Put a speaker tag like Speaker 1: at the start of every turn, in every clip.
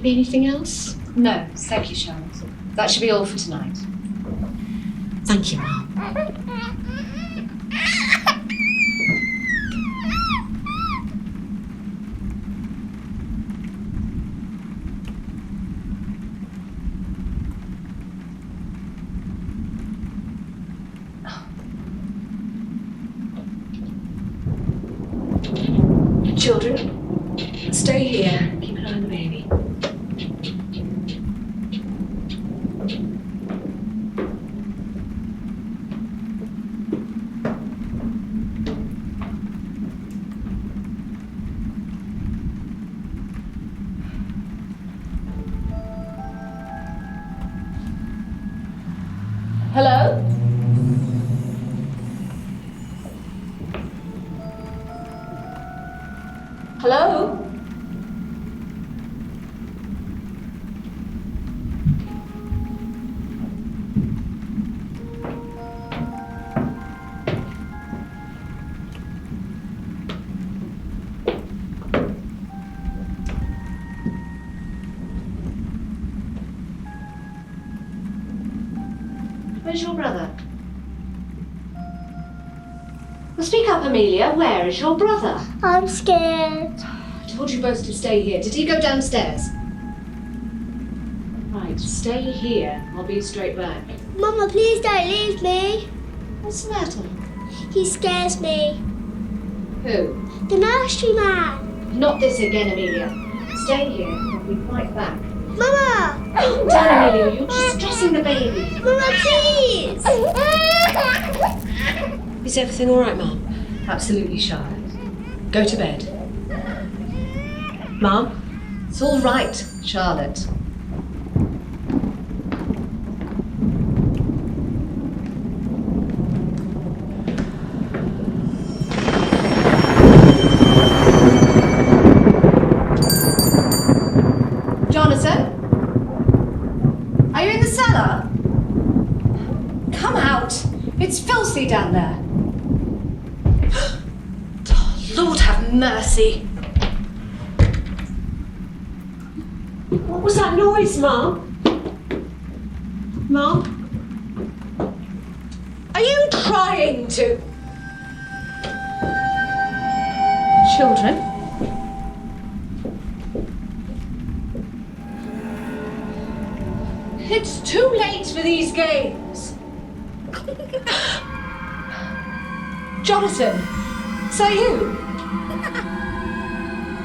Speaker 1: be anything else?
Speaker 2: No, thank you, Charlotte. That should be all for tonight.
Speaker 1: Thank you, Mum. Children, stay here. Keep an eye on the baby. Hello? Hello? Where's your brother? Well, speak up, Amelia. Where is your brother?
Speaker 3: I'm scared.
Speaker 1: I told you both to stay here. Did he go downstairs? Right, stay here. I'll be straight back.
Speaker 3: Mama, please don't leave me.
Speaker 1: What's the matter?
Speaker 3: He scares me.
Speaker 1: Who?
Speaker 3: The nursery man.
Speaker 1: Not this again, Amelia. Stay here. I'll be right back.
Speaker 3: Mama!
Speaker 1: Calm down, Amelia. You're just stressing the baby.
Speaker 3: Mama, please!
Speaker 1: Is everything all right, Mum?
Speaker 2: Absolutely, Charlotte.
Speaker 1: Go to bed. Mum?
Speaker 2: It's all right, Charlotte. Jonathan? Are you in the cellar? Come out. It's filthy down there.
Speaker 1: Lord have mercy. What was that noise, Mum? Mum? Are you trying to...
Speaker 2: Children?
Speaker 1: It's too late for these games. Jonathan, say you.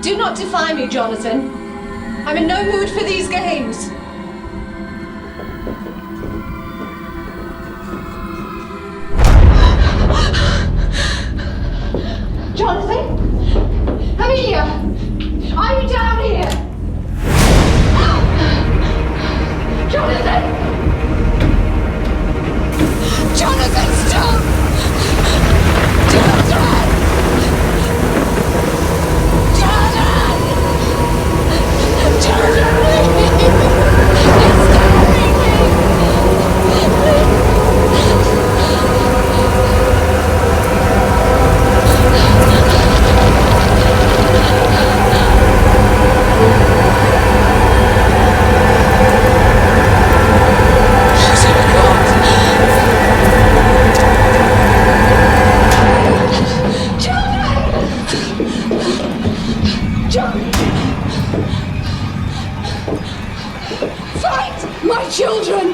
Speaker 1: Do not defy me, Jonathan. I'm in no mood for these games. Jonathan? Amelia? Are you down here? Jonathan! Jonathan, stop! Jonathan! Jonathan! Children!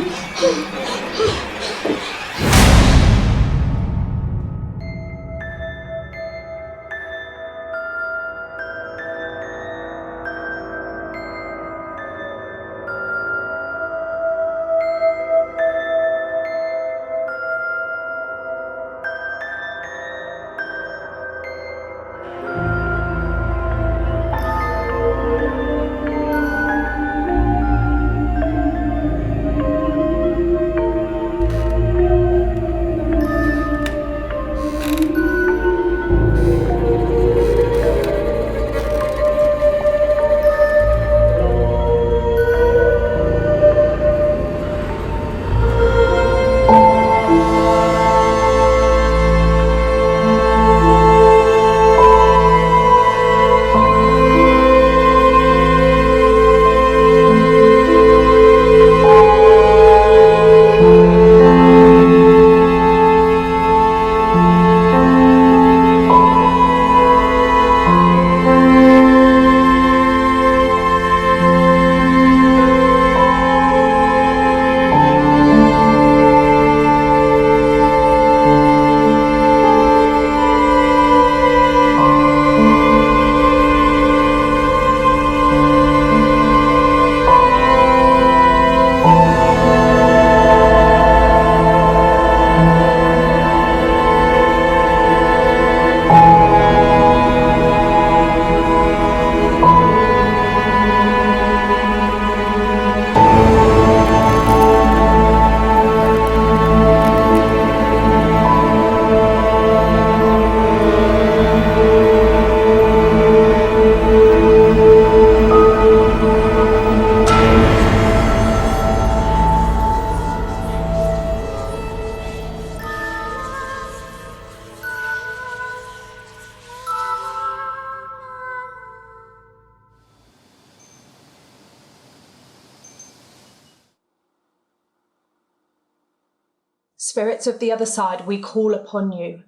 Speaker 4: Spirits of the other side, we call upon you.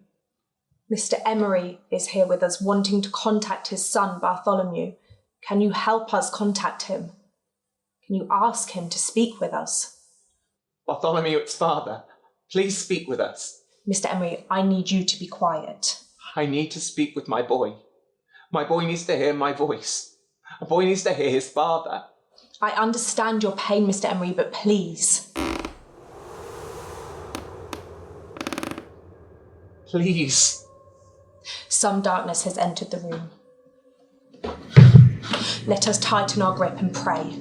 Speaker 4: Mr. Emery is here with us, wanting to contact his son, Bartholomew. Can you help us contact him? Can you ask him to speak with us?
Speaker 5: Bartholomew, its father, please speak with us.
Speaker 4: Mr. Emery, I need you to be quiet.
Speaker 5: I need to speak with my boy. My boy needs to hear my voice. A boy needs to hear his father.
Speaker 4: I understand your pain, Mr. Emery, but please.
Speaker 5: Please.
Speaker 4: Some darkness has entered the room. Let us tighten our grip and pray.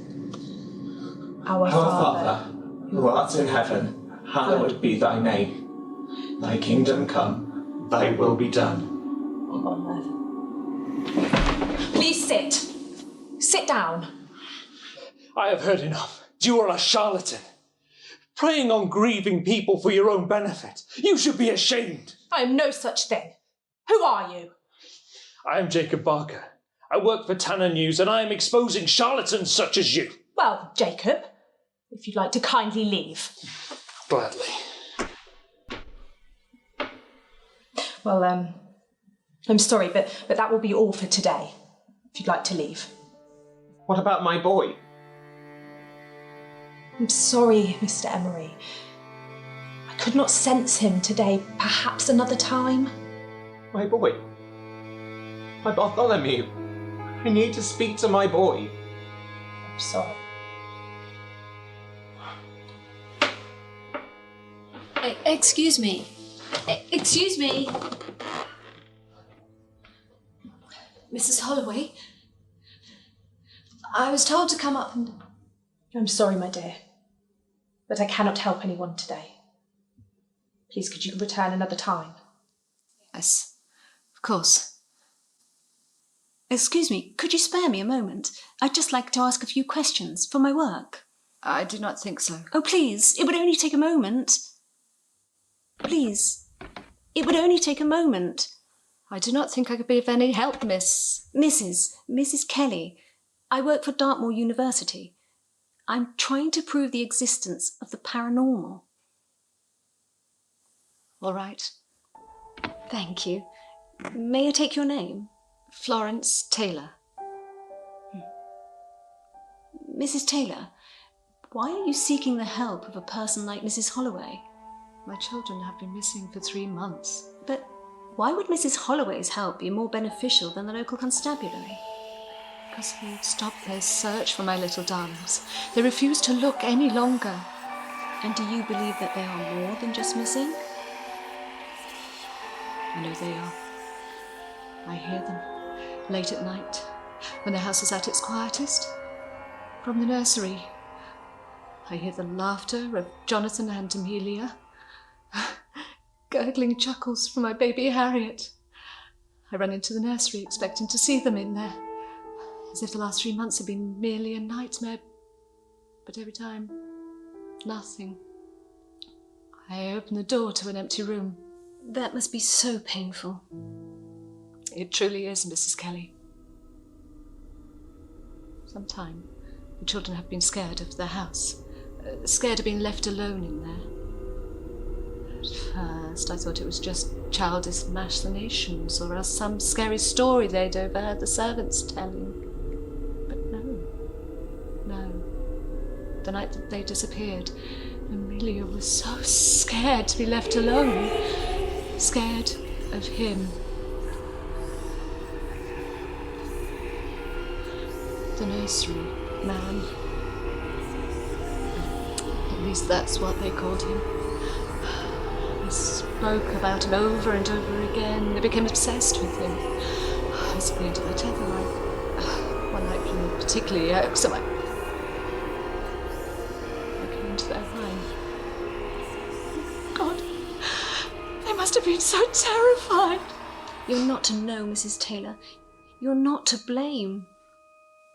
Speaker 4: Our Father,
Speaker 5: who art in heaven, hallowed be thy name. Thy kingdom come, thy will be done.
Speaker 4: on earth. Please sit. Sit down.
Speaker 6: I have heard enough. You are a charlatan. Preying on grieving people for your own benefit. You should be ashamed.
Speaker 4: I am no such thing. Who are you?
Speaker 6: I am Jacob Barker. I work for Tanner News and I am exposing charlatans such as you.
Speaker 4: Well, Jacob, if you'd like to kindly leave.
Speaker 6: Gladly.
Speaker 4: Well, I'm sorry, but that will be all for today, if you'd like to leave.
Speaker 5: What about my boy?
Speaker 4: I'm sorry, Mr. Emery. I could not sense him today. Perhaps another time?
Speaker 5: My boy. My Bartholomew. I need to speak to my boy.
Speaker 4: I'm sorry.
Speaker 2: Excuse me. Excuse me. Mrs. Holloway, I was told to come up and...
Speaker 4: I'm sorry, my dear, but I cannot help anyone today. Please, could you return another time?
Speaker 2: Yes, of course. Excuse me, could you spare me a moment? I'd just like to ask a few questions for my work.
Speaker 7: I do not think so.
Speaker 2: Oh, please, it would only take a moment. Please, it would only take a moment.
Speaker 7: I do not think I could be of any help, Miss...
Speaker 2: Mrs. Kelly. I work for Dartmoor University. I'm trying to prove the existence of the paranormal.
Speaker 7: All right.
Speaker 2: Thank you. May I take your name?
Speaker 7: Florence Taylor.
Speaker 2: Mrs. Taylor, why are you seeking the help of a person like Mrs. Holloway?
Speaker 7: My children have been missing for 3 months.
Speaker 2: But why would Mrs. Holloway's help be more beneficial than the local constabulary?
Speaker 7: Because they've stopped their search for my little darlings. They refuse to look any longer.
Speaker 2: And do you believe that they are more than just missing?
Speaker 7: I know they are. I hear them late at night when the house is at its quietest. From the nursery, I hear the laughter of Jonathan and Amelia. Gurgling chuckles from my baby Harriet. I run into the nursery expecting to see them in there, as if the last 3 months had been merely a nightmare. But every time, nothing. I open the door to an empty room.
Speaker 2: That must be so painful.
Speaker 7: It truly is, Mrs. Kelly. Sometime, the children have been scared of the house, scared of being left alone in there. At first, I thought it was just childish machinations or else some scary story they'd overheard the servants telling. But no. The night that they disappeared, Amelia was so scared to be left alone, scared of him. The nursery man. At least that's what they called him. They spoke about him over and over again. They became obsessed with him. I was going to the tether line. One night feeling particularly irksome, I came into their line. God, they must have been so terrified.
Speaker 2: You're not to know, Mrs. Taylor. You're not to blame.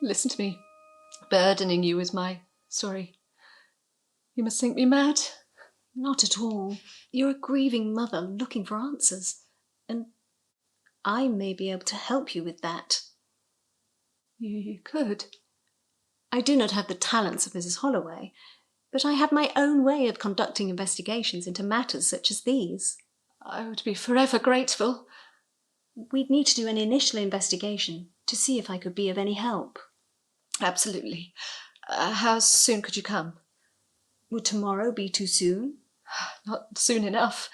Speaker 7: Listen to me, burdening you with my story. You must think me mad.
Speaker 2: Not at all. You're a grieving mother looking for answers, and I may be able to help you with that.
Speaker 7: You could.
Speaker 2: I do not have the talents of Mrs. Holloway,
Speaker 7: But I have my own way of conducting investigations into matters such as these.
Speaker 2: I would be forever grateful.
Speaker 7: We'd need to do an initial investigation to see if I could be of any help.
Speaker 2: Absolutely. How soon could you come?
Speaker 7: Would tomorrow be too soon?
Speaker 2: Not soon enough.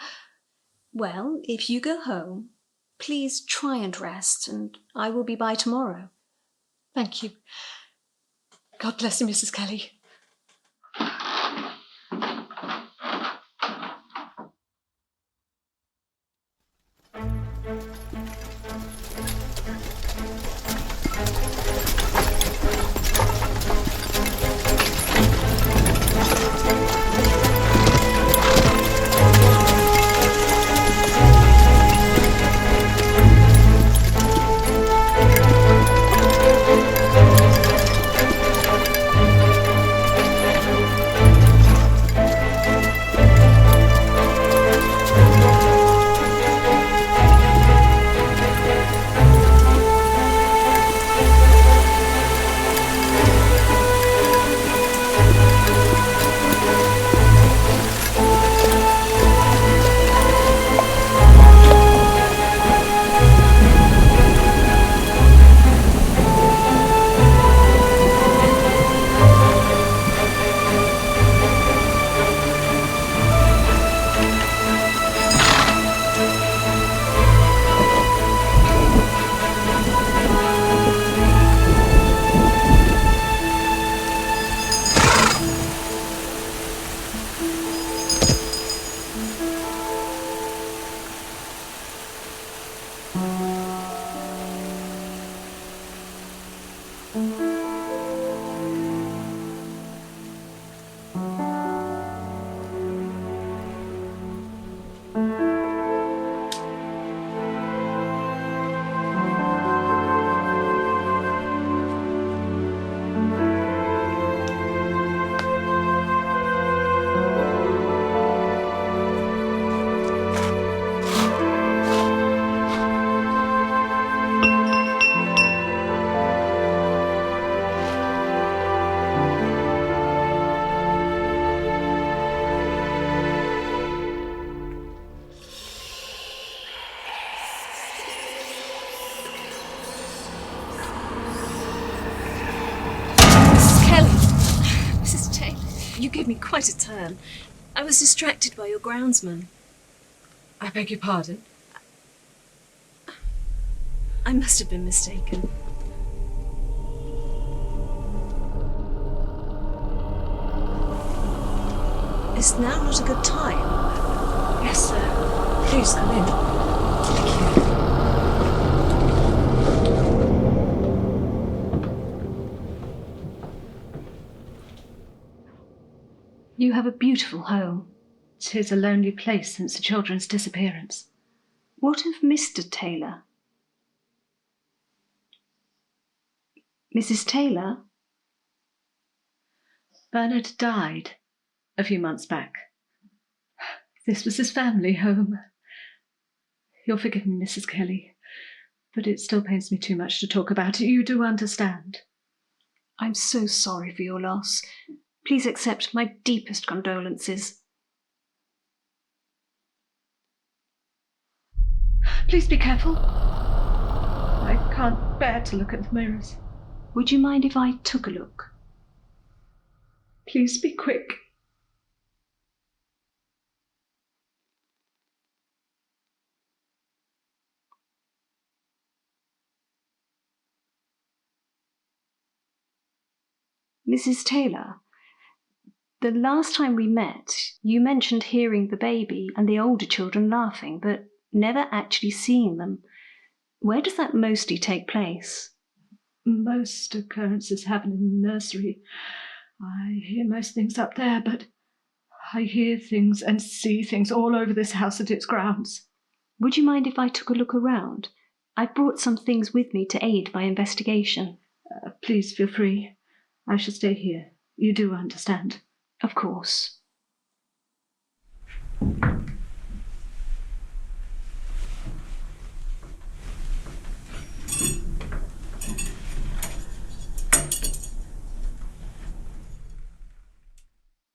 Speaker 7: Well, if you go home, please try and rest, and I will be by tomorrow.
Speaker 2: Thank you. God bless you, Mrs. Kelly.
Speaker 7: You gave me quite a turn. I was distracted by your groundsman.
Speaker 2: I beg your pardon?
Speaker 7: I must have been mistaken. Is now not a good time?
Speaker 2: Yes, sir. Please come in. Thank you.
Speaker 7: You have a beautiful home.
Speaker 2: 'Tis a lonely place since the children's disappearance.
Speaker 7: What of Mr. Taylor? Mrs. Taylor?
Speaker 2: Bernard died a few months back. This was his family home. You'll forgive me, Mrs. Kelly, but it still pains me too much to talk about it. You do understand.
Speaker 7: I'm so sorry for your loss. Please accept my deepest condolences.
Speaker 2: Please be careful. I can't bear to look at the mirrors.
Speaker 7: Would you mind if I took a look?
Speaker 2: Please be quick.
Speaker 7: Mrs. Taylor, the last time we met, you mentioned hearing the baby and the older children laughing, but never actually seeing them. Where does that mostly take place?
Speaker 2: Most occurrences happen in the nursery. I hear most things up there, but I hear things and see things all over this house and its grounds.
Speaker 7: Would you mind if I took a look around? I brought some things with me to aid my investigation.
Speaker 2: Please feel free. I shall stay here. You do understand?
Speaker 7: Of course.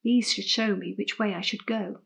Speaker 2: These should show me which way I should go.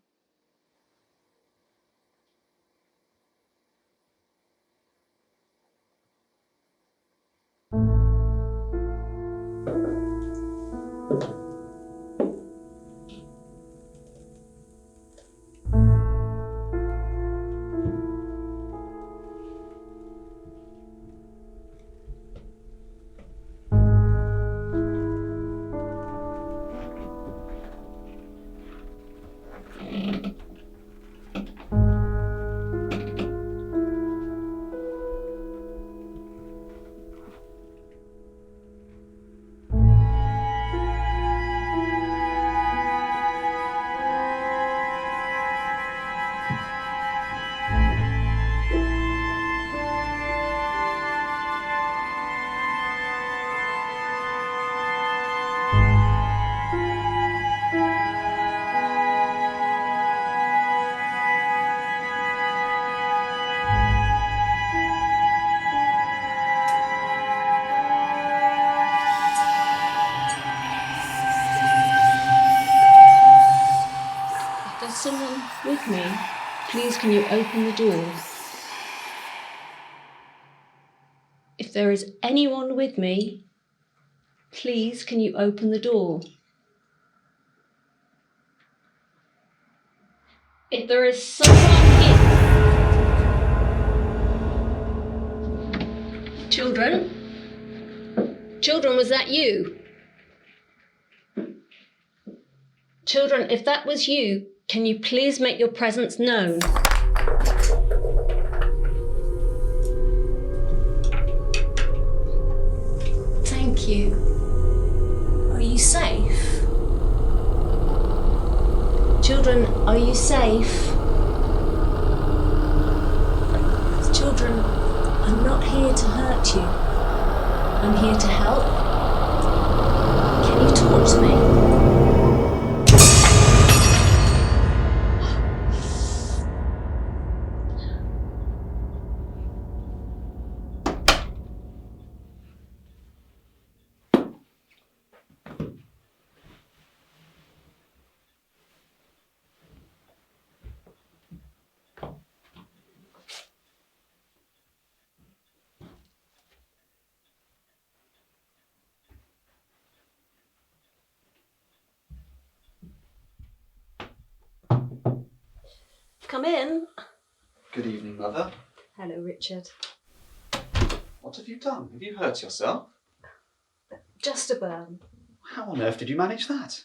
Speaker 7: Someone with me? Please, can you open the door? If there is anyone with me, please, can you open the door? If there is someone in... Children? Children, was that you? Children, if that was you, can you please make your presence known? Thank you. Are you safe? Children, are you safe? Children, I'm not here to hurt you. I'm here to help. Can you talk to me? Come in.
Speaker 8: Good evening, Mother.
Speaker 7: Hello, Richard.
Speaker 8: What have you done? Have you hurt yourself?
Speaker 7: Just a burn.
Speaker 8: How on earth did you manage that?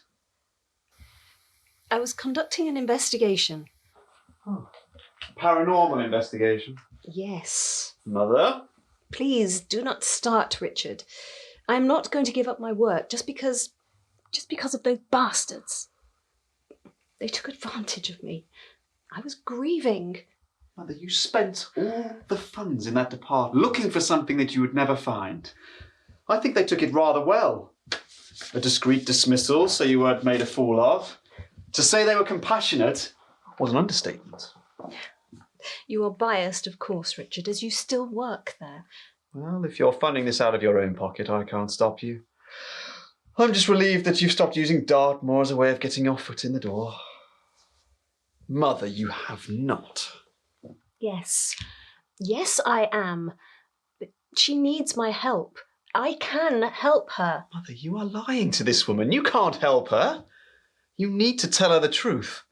Speaker 7: I was conducting an investigation.
Speaker 8: Oh. Paranormal investigation?
Speaker 7: Yes.
Speaker 8: Mother?
Speaker 7: Please do not start, Richard. I am not going to give up my work just because of those bastards. They took advantage of me. I was grieving.
Speaker 8: Mother, you spent all the funds in that department looking for something that you would never find. I think they took it rather well. A discreet dismissal so you weren't made a fool of. To say they were compassionate was an understatement.
Speaker 7: You are biased, of course, Richard, as you still work there.
Speaker 8: Well, if you're funding this out of your own pocket, I can't stop you. I'm just relieved that you've stopped using Dartmoor as a way of getting your foot in the door. Mother, you have not.
Speaker 7: Yes. Yes, I am. But she needs my help. I can help her.
Speaker 8: Mother, you are lying to this woman. You can't help her. You need to tell her the truth.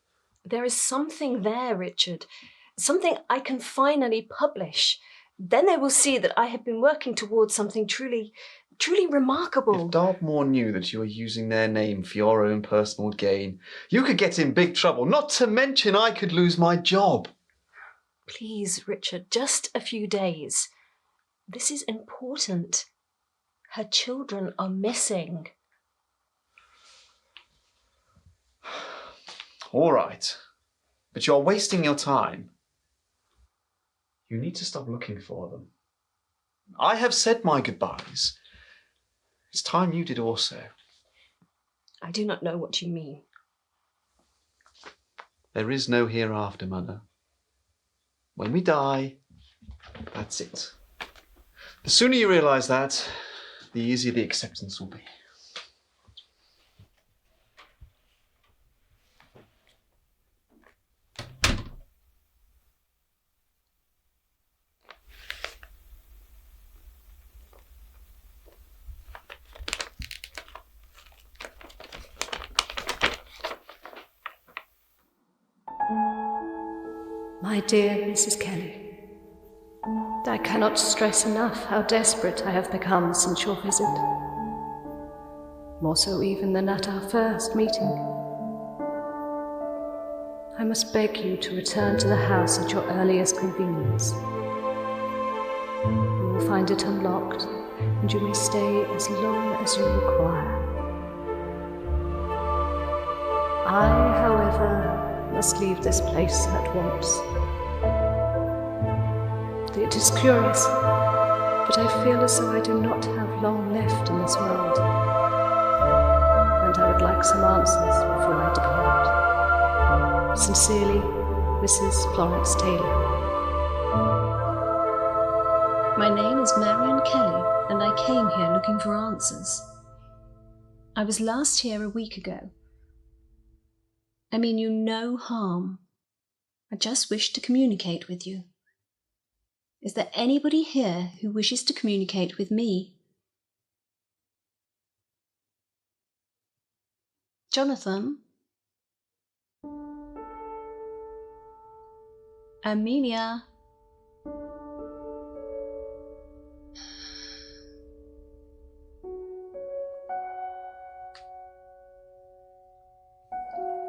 Speaker 7: There is something there, Richard. Something I can finally publish. Then they will see that I have been working towards something truly remarkable.
Speaker 8: If Dartmoor knew that you were using their name for your own personal gain, you could get in big trouble, not to mention I could lose my job.
Speaker 7: Please, Richard, just a few days. This is important. Her children are missing.
Speaker 8: All right, but you're wasting your time. You need to stop looking for them. I have said my goodbyes. It's time you did also.
Speaker 7: I do not know what you mean.
Speaker 8: There is no hereafter, Mother. When we die, that's it. The sooner you realise that, the easier the acceptance will be.
Speaker 7: My dear Mrs. Kelly, I cannot stress enough how desperate I have become since your visit. More so even than at our first meeting. I must beg you to return to the house at your earliest convenience. You will find it unlocked, and you may stay as long as you require. I, however, must leave this place at once. It is curious, but I feel as though I do not have long left in this world, and I would like some answers before I depart. Sincerely, Mrs. Florence Taylor.
Speaker 9: My name is Marion Kelly, and I came here looking for answers. I was last here a week ago. I mean you no harm. I just wish to communicate with you. Is there anybody here who wishes to communicate with me? Jonathan? Amelia?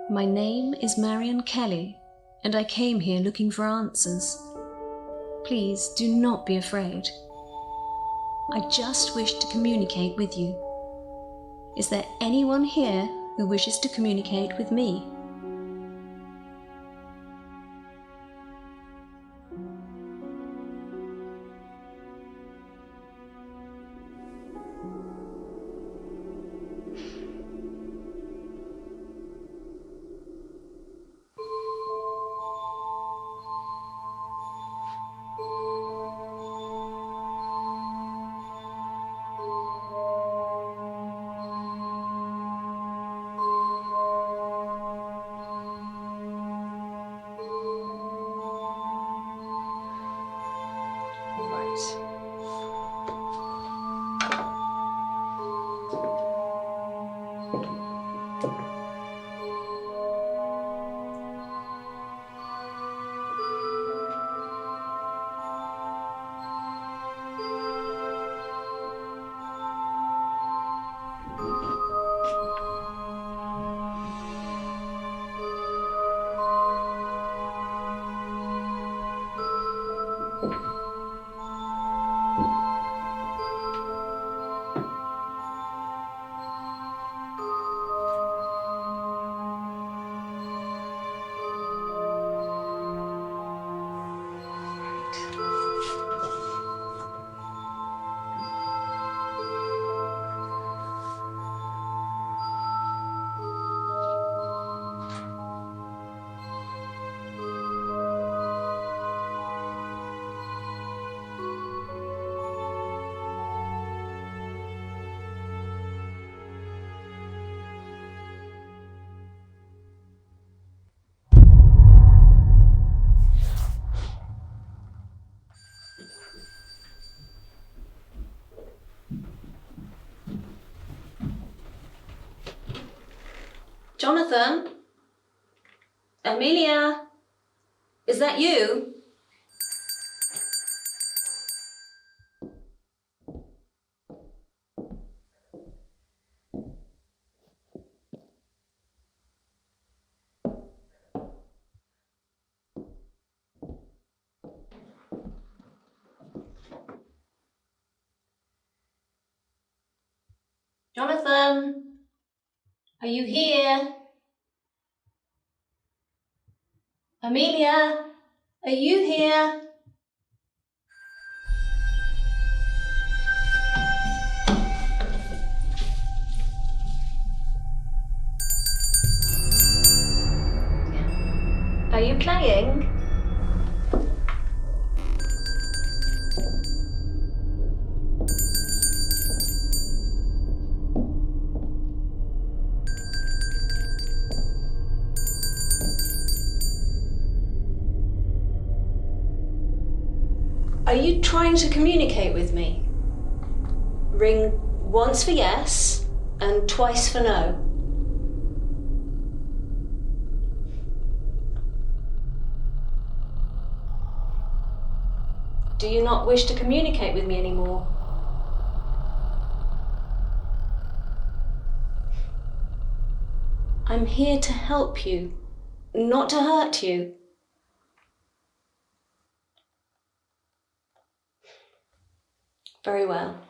Speaker 9: My name is Marion Kelly, and I came here looking for answers. Please do not be afraid. I just wish to communicate with you. Is there anyone here who wishes to communicate with me? Jonathan? Amelia? Is that you? Jonathan? Are you here? Amelia? Are you here? Are you playing? Are you trying to communicate with me? Ring once for yes and twice for no. Do you not wish to communicate with me anymore? I'm here to help you, not to hurt you. Very well.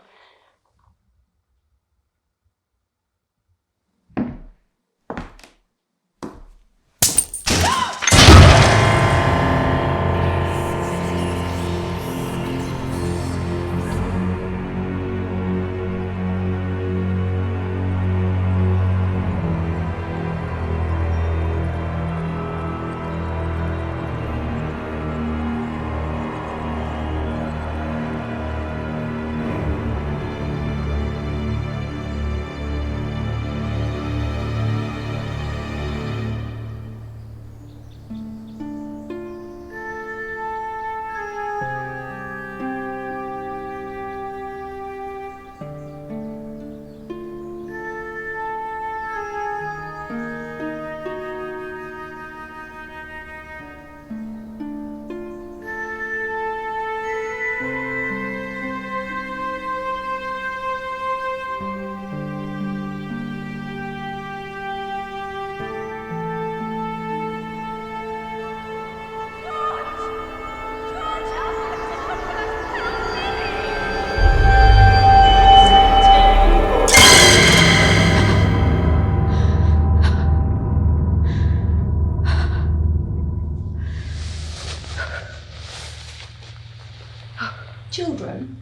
Speaker 9: Children,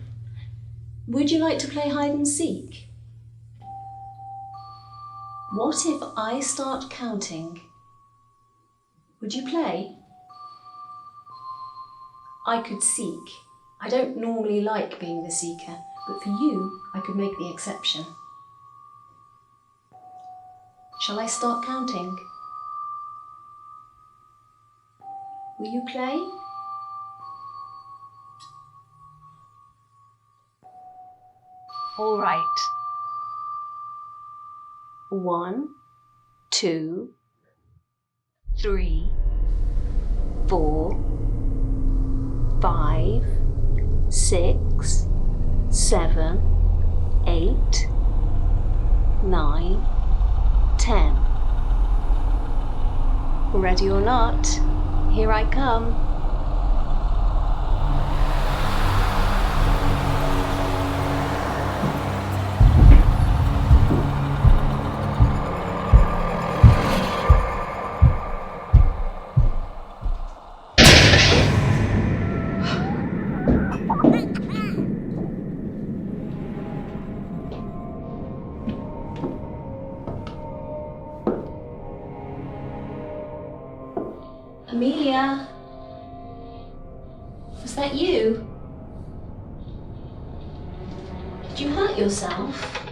Speaker 9: would you like to play hide and seek? What if I start counting? Would you play? I could seek. I don't normally like being the seeker, but for you, I could make the exception. Shall I start counting? Will you play? All right. 1, 2, 3, 4, 5, 6, 7, 8, 9, 10. Ready or not, here I come. Amelia? Was that you? Did you hurt yourself?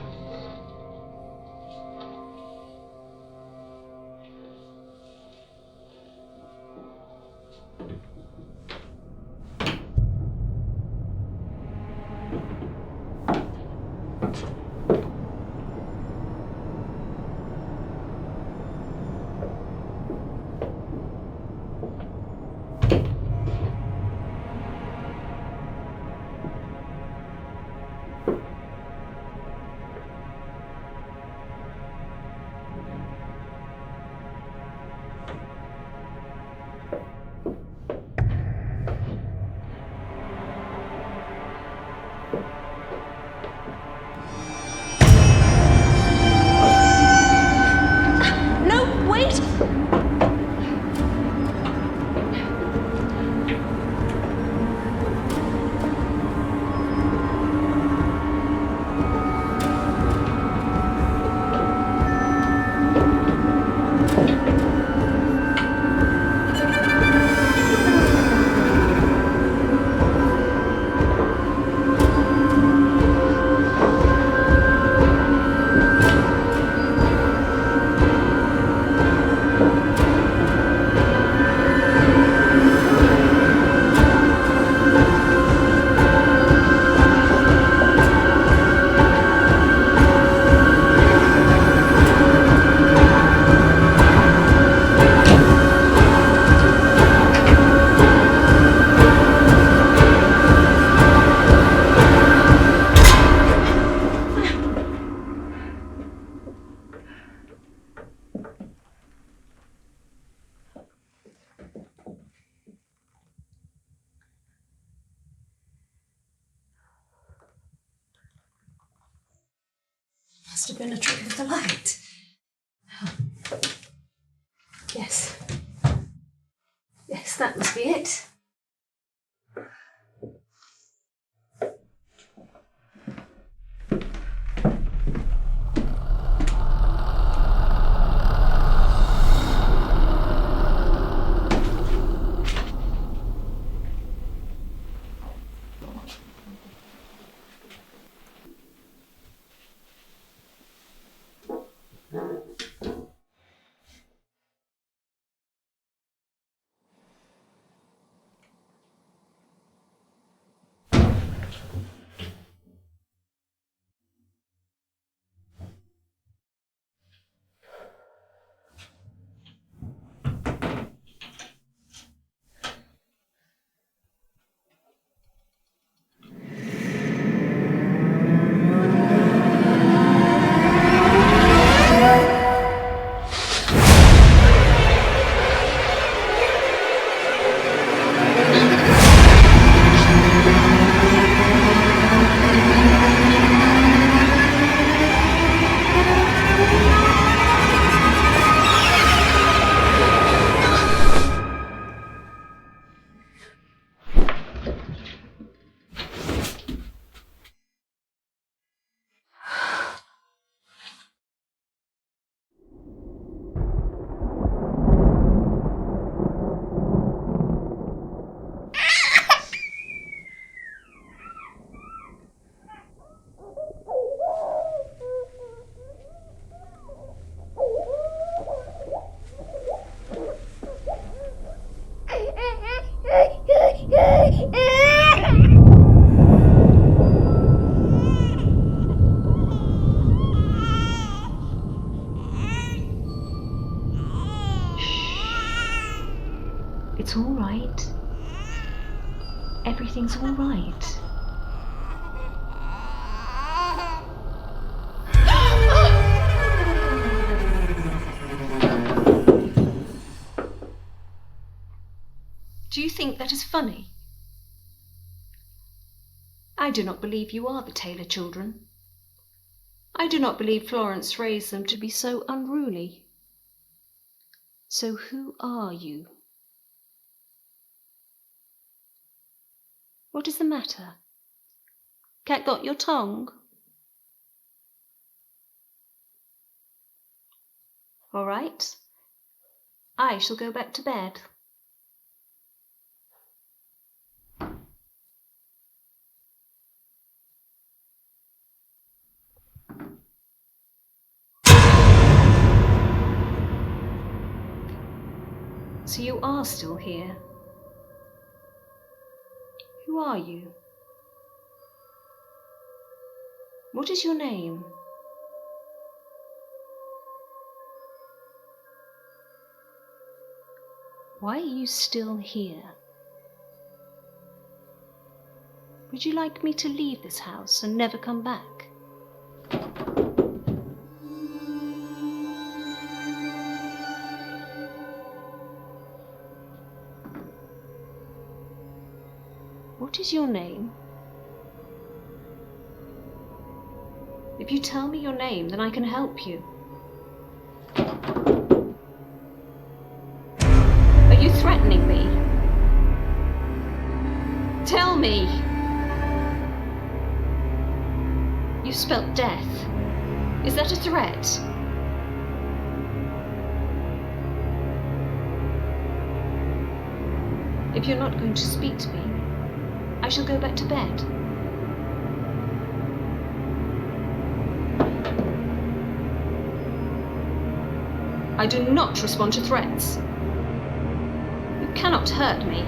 Speaker 9: Must have been a trick of the light. Yes. Yes, that must be it. It's all right. Everything's all right. Do you think that is funny? I do not believe you are the Taylor children. I do not believe Florence raised them to be so unruly. So who are you? What is the matter? Cat got your tongue? All right. I shall go back to bed. So you are still here. Who are you? What is your name? Why are you still here? Would you like me to leave this house and never come back? What is your name? If you tell me your name, then I can help you. Are you threatening me? Tell me! You spelt death. Is that a threat? If you're not going to speak to me, I shall go back to bed. I do not respond to threats. You cannot hurt me.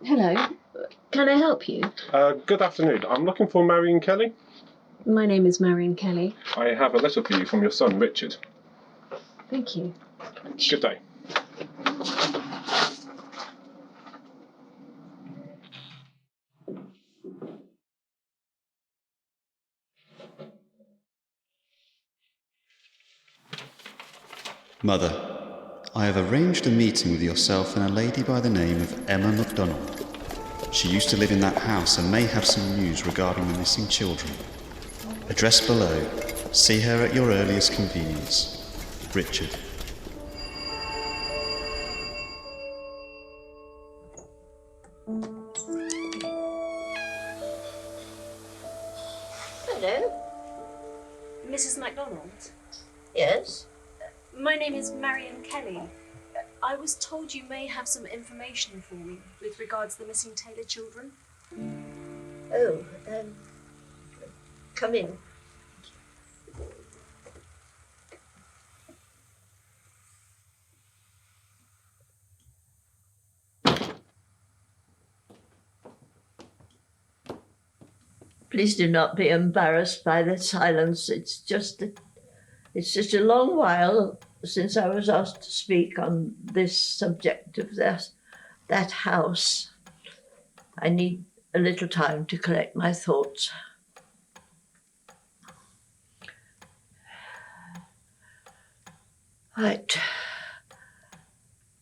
Speaker 9: Hello. Can I help you?
Speaker 10: Good afternoon. I'm looking for Marion Kelly.
Speaker 9: My name is Marion Kelly.
Speaker 10: I have a letter for you from your son, Richard.
Speaker 9: Thank you.
Speaker 10: Good day.
Speaker 8: Mother, I have arranged a meeting with yourself and a lady by the name of Emma MacDonald. She used to live in that house and may have some news regarding the missing children. Address below. See her at your earliest convenience. Richard.
Speaker 11: Hello?
Speaker 9: Mrs. MacDonald?
Speaker 11: Yes?
Speaker 9: My name is Marion Kelly. I was told you may have some information for me with regards to the missing Taylor children.
Speaker 11: Oh, come in. Please do not be embarrassed by the silence. It's just a long while since I was asked to speak on this subject of that house. I need a little time to collect my thoughts. Right.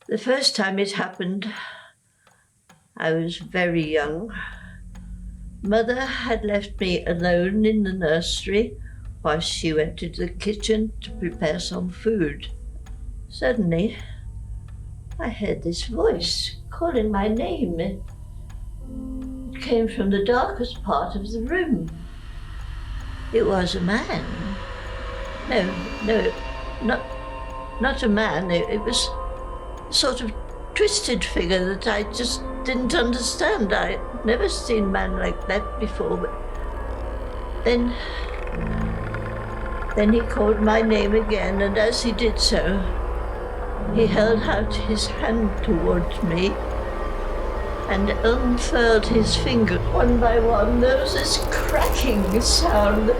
Speaker 11: The first time it happened, I was very young. Mother had left me alone in the nursery while she went into the kitchen to prepare some food. Suddenly, I heard this voice calling my name. It came from the darkest part of the room. It was a man. No, not a man. It was a sort of twisted figure that I just didn't understand. I'd never seen a man like that before. But then he called my name again, and as he did so, he held out his hand towards me and unfurled his fingers one by one. There was this cracking sound.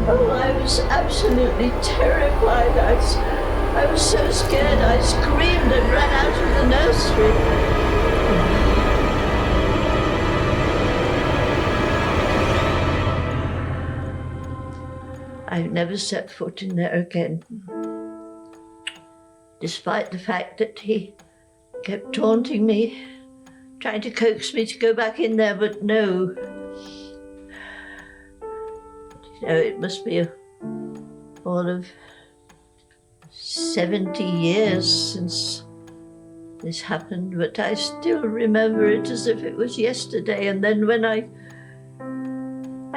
Speaker 11: Oh, I was absolutely terrified. I was so scared I screamed and ran out of the nursery. I've never set foot in there again, despite the fact that he kept taunting me, trying to coax me to go back in there, but no. You know, it must be all of 70 years since this happened, but I still remember it as if it was yesterday. And then when I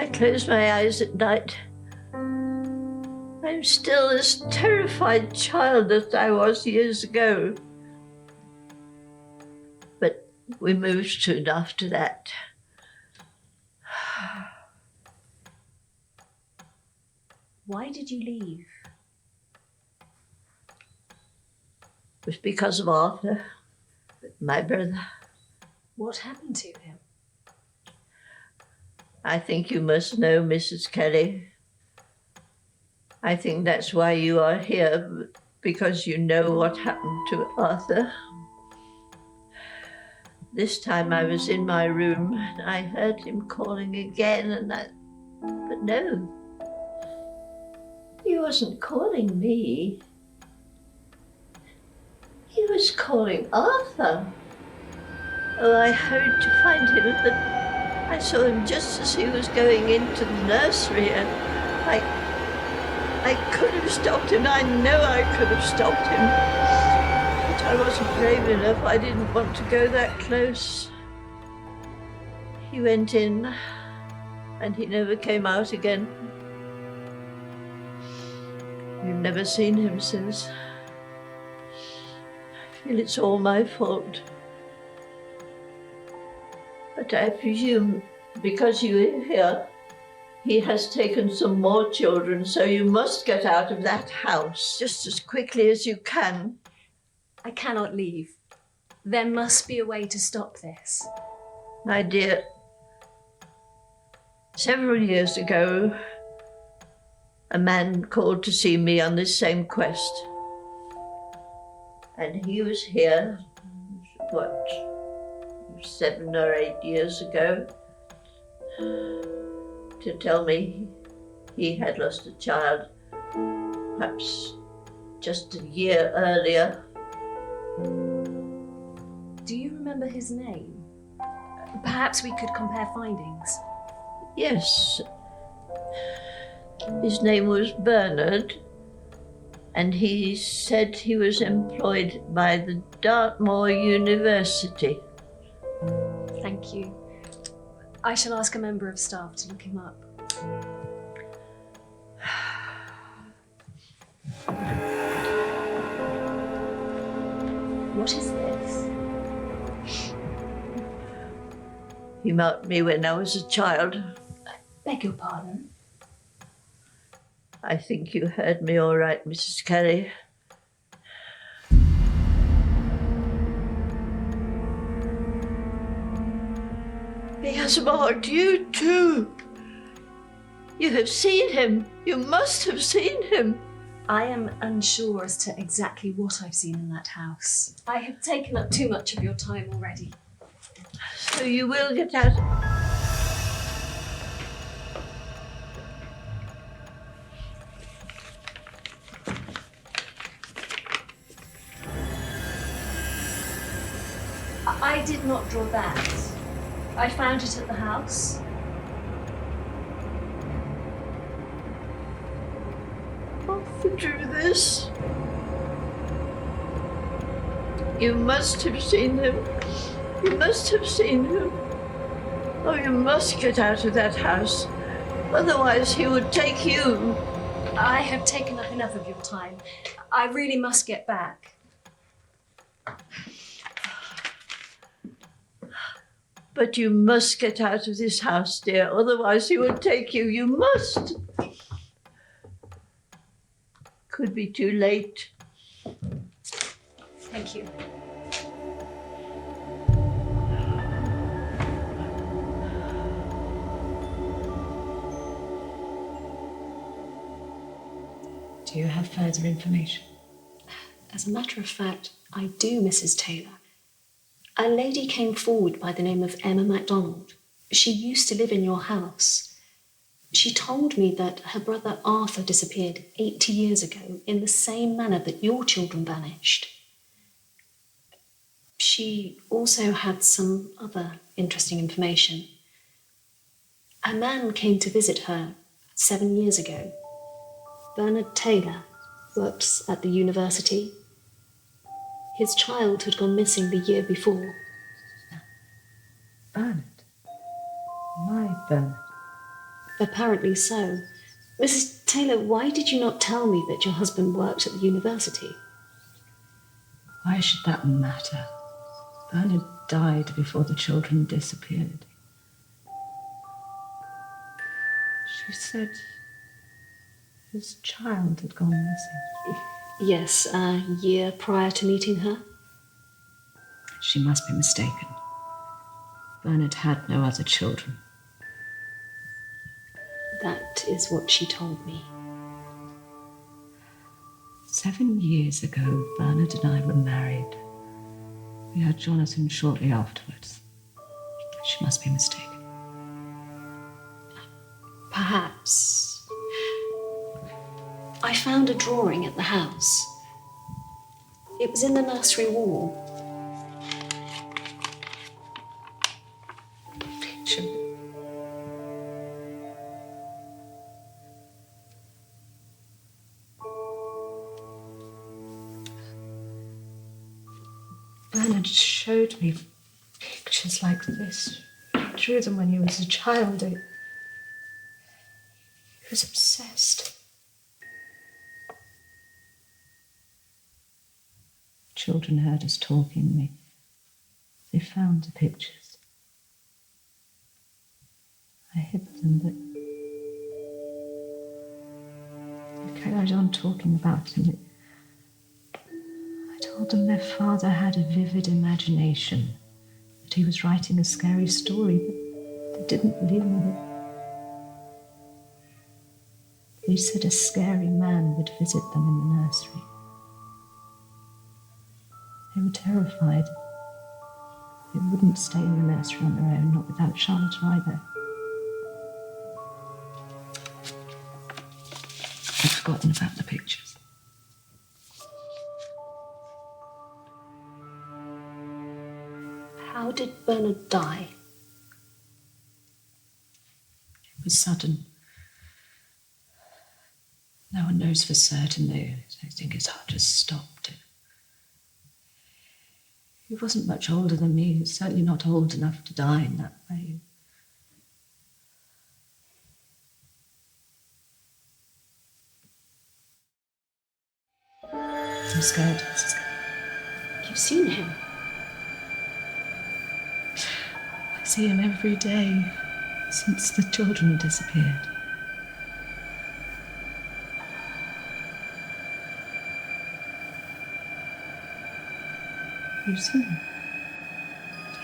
Speaker 11: close my eyes at night, I'm still this terrified child that I was years ago. But we moved soon after that.
Speaker 9: Why did you leave?
Speaker 11: It was because of Arthur, my brother.
Speaker 9: What happened to him?
Speaker 11: I think you must know, Mrs. Kelly. I think that's why you are here, because you know what happened to Arthur. This time I was in my room and I heard him calling again, but no, he wasn't calling me. He was calling Arthur. Oh, I hurried to find him, but I saw him just as he was going into the nursery, and I could have stopped him. I know I could have stopped him. But I wasn't brave enough. I didn't want to go that close. He went in, and he never came out again. We've never seen him since. I feel it's all my fault. But I presume because you are here, he has taken some more children, so you must get out of that house just as quickly as you can.
Speaker 9: I cannot leave. There must be a way to stop this.
Speaker 11: My dear, several years ago, a man called to see me on this same quest. And he was here, 7 or 8 years ago, to tell me he had lost a child, perhaps just a year earlier.
Speaker 9: Do you remember his name? Perhaps we could compare findings.
Speaker 11: Yes. His name was Bernard, and he said he was employed by the Dartmoor University.
Speaker 9: Thank you. I shall ask a member of staff to look him up. What is this?
Speaker 11: He marked me when I was a child.
Speaker 9: Beg your pardon?
Speaker 11: I think you heard me all right, Mrs. Kelly. He has marked you too. You have seen him. You must have seen him.
Speaker 9: I am unsure as to exactly what I've seen in that house. I have taken up too much of your time already.
Speaker 11: So you will get out.
Speaker 9: I did not draw that. I found it at the house.
Speaker 11: Arthur drew this. You must have seen him. You must have seen him. Oh, you must get out of that house. Otherwise he would take you.
Speaker 9: I have taken up enough of your time. I really must get back.
Speaker 11: But you must get out of this house, dear. Otherwise he would take you. You must. Could be too late.
Speaker 9: Thank you.
Speaker 2: Do you have further information?
Speaker 7: As a matter of fact, I do, Mrs. Taylor. A lady came forward by the name of Emma MacDonald. She used to live in your house. She told me that her brother Arthur disappeared 80 years ago in the same manner that your children vanished. She also had some other interesting information. A man came to visit her 7 years ago. Bernard Taylor works at the university. His child had gone missing the year before.
Speaker 2: Bernard? My Bernard?
Speaker 7: Apparently so. Mrs. Taylor, why did you not tell me that your husband worked at the university?
Speaker 2: Why should that matter? Bernard died before the children disappeared. She said his child had gone missing.
Speaker 7: Yes, a year prior to meeting her.
Speaker 2: She must be mistaken. Bernard had no other children.
Speaker 7: That is what she told me.
Speaker 2: 7 years ago, Bernard and I were married. We had Jonathan shortly afterwards. She must be mistaken.
Speaker 7: Perhaps. I found a drawing at the house. It was in the nursery wall.
Speaker 2: Picture. Bernard showed me pictures like this. He drew them when he was a child. He was obsessed. Children heard us talking. They found the pictures. I hid them, but they carried on talking about him. I told them their father had a vivid imagination, that he was writing a scary story, but they didn't believe me. They said a scary man would visit them in the nursery. They were terrified. They wouldn't stay in the nursery on their own, not without Charlotte either. I'd forgotten about the pictures.
Speaker 9: How did Bernard die?
Speaker 2: It was sudden. No one knows for certain. They think his heart just stopped. He wasn't much older than me. He was certainly not old enough to die in that way. I'm scared.
Speaker 9: You've seen him?
Speaker 2: I see him every day since the children disappeared. You've seen him?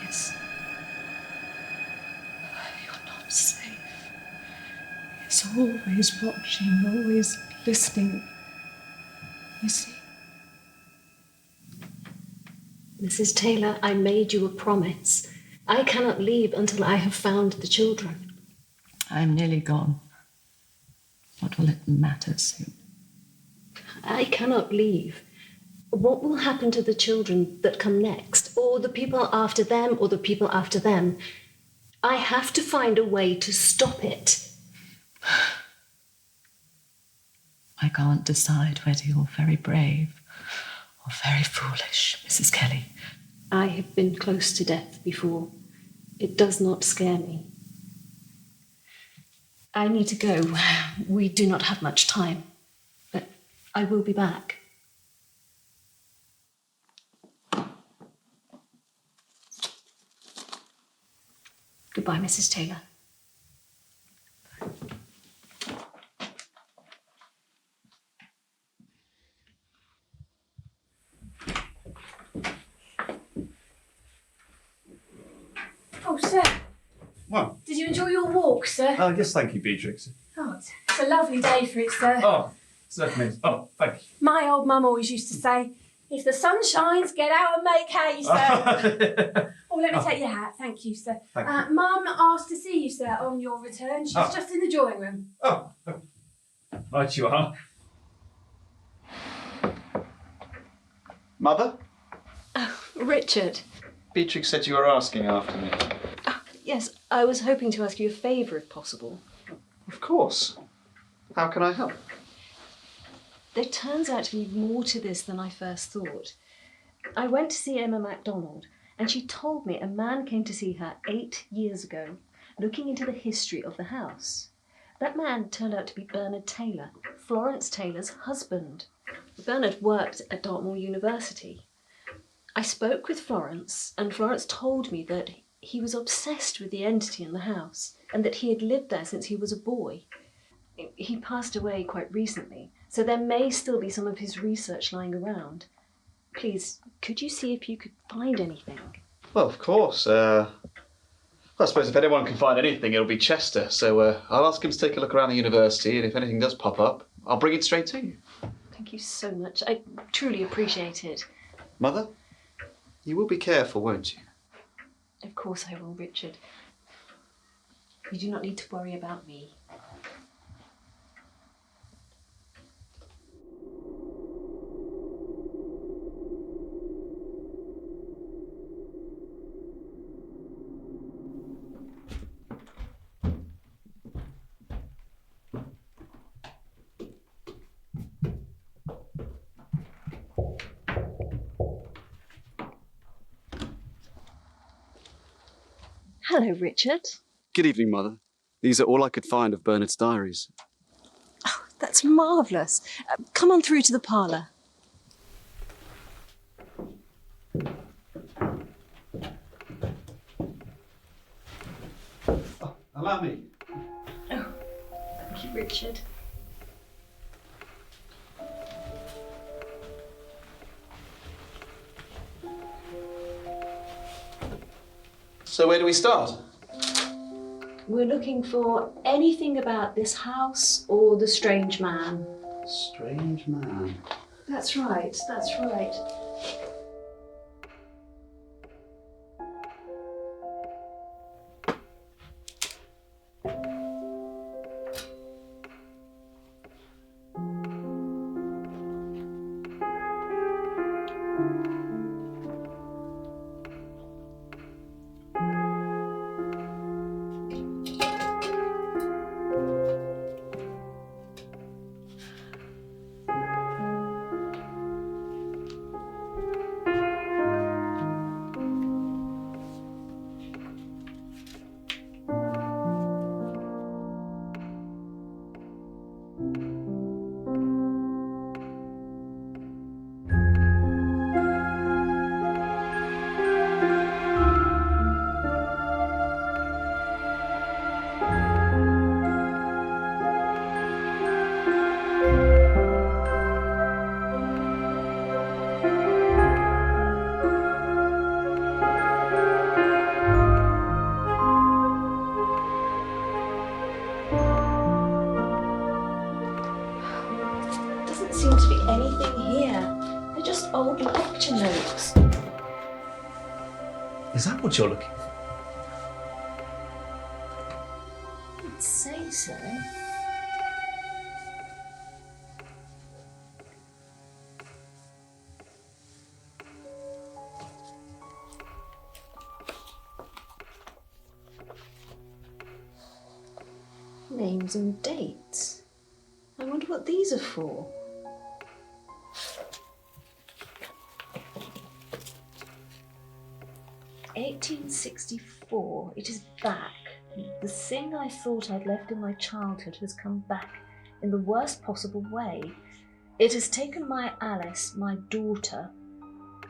Speaker 2: Yes. You're not safe. He's always watching, always listening. You see?
Speaker 9: Mrs. Taylor, I made you a promise. I cannot leave until I have found the children.
Speaker 2: I'm nearly gone. What will it matter soon?
Speaker 9: I cannot leave. What will happen to the children that come next, or the people after them, or the people after them? I have to find a way to stop it.
Speaker 2: I can't decide whether you're very brave or very foolish, Mrs. Kelly.
Speaker 9: I have been close to death before. It does not scare me. I need to go. We do not have much time, but I will be back. Goodbye, Mrs. Taylor.
Speaker 12: Oh, sir.
Speaker 13: Well.
Speaker 12: Did you enjoy your walk, sir?
Speaker 13: Oh, yes, thank you, Beatrix.
Speaker 12: Oh, it's a lovely day for it, sir.
Speaker 13: Oh, certainly. Oh, thank you.
Speaker 12: My old mum always used to say, if the sun shines, get out and make hay, sir. Oh, let me take your hat. Thank you, sir.
Speaker 13: Thank you.
Speaker 12: Mum asked to see you, sir, on your return. She's just in the drawing room.
Speaker 13: Oh, right you are.
Speaker 8: Mother?
Speaker 9: Oh, Richard.
Speaker 8: Beatrix said you were asking after me.
Speaker 9: Yes, I was hoping to ask you a favour if possible.
Speaker 8: Of course. How can I help?
Speaker 9: There turns out to be more to this than I first thought. I went to see Emma MacDonald, and she told me a man came to see her 8 years ago, looking into the history of the house. That man turned out to be Bernard Taylor, Florence Taylor's husband. Bernard worked at Dartmoor University. I spoke with Florence, and Florence told me that he was obsessed with the entity in the house, and that he had lived there since he was a boy. He passed away quite recently, so there may still be some of his research lying around. Please, could you see if you could find anything?
Speaker 8: Well, of course. I suppose if anyone can find anything, it'll be Chester. So I'll ask him to take a look around the university, and if anything does pop up, I'll bring it straight to you.
Speaker 9: Thank you so much. I truly appreciate it.
Speaker 8: Mother, you will be careful, won't you?
Speaker 9: Of course I will, Richard. You do not need to worry about me. Hello, Richard.
Speaker 8: Good evening, Mother. These are all I could find of Bernard's diaries.
Speaker 9: Oh, that's marvellous. Come on through to the parlour.
Speaker 8: Oh, allow me.
Speaker 9: Oh, thank you, Richard.
Speaker 8: So where do we start?
Speaker 9: We're looking for anything about this house or the strange man.
Speaker 8: Strange man.
Speaker 9: That's right, that's right. Seems to be anything here. They're just old lecture notes.
Speaker 13: Is that what you're looking for?
Speaker 9: I'd say so. Names and dates. I wonder what these are for. "1864. It is back. The thing I thought I'd left in my childhood has come back in the worst possible way. It has taken my Alice, my daughter.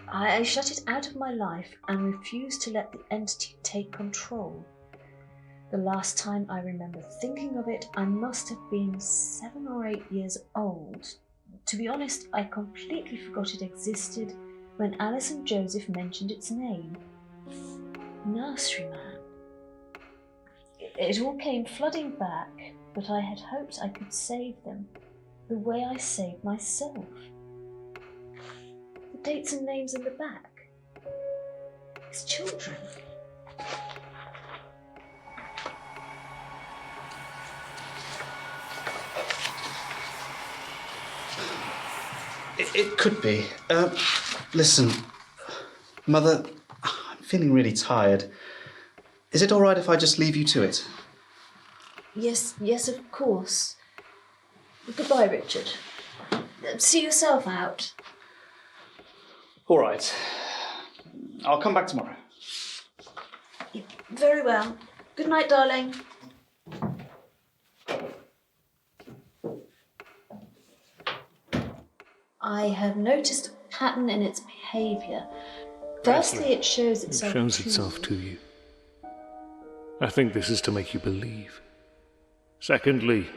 Speaker 9: I shut it out of my life and refused to let the entity take control. The last time I remember thinking of it, I must have been 7 or 8 years old. To be honest, I completely forgot it existed when Alice and Joseph mentioned its name. Nursery Man. It all came flooding back, but I had hoped I could save them, the way I saved myself. The dates and names in the back. His children.
Speaker 8: It could be. Listen, Mother, I'm feeling really tired. Is it all right if I just leave you to it?
Speaker 9: Yes, of course. Goodbye, Richard. See yourself out.
Speaker 8: All right. I'll come back tomorrow.
Speaker 9: Very well. Good night, darling. I have noticed a pattern in its behaviour. Firstly, it shows itself
Speaker 6: to you. I think this is to make you believe. Secondly,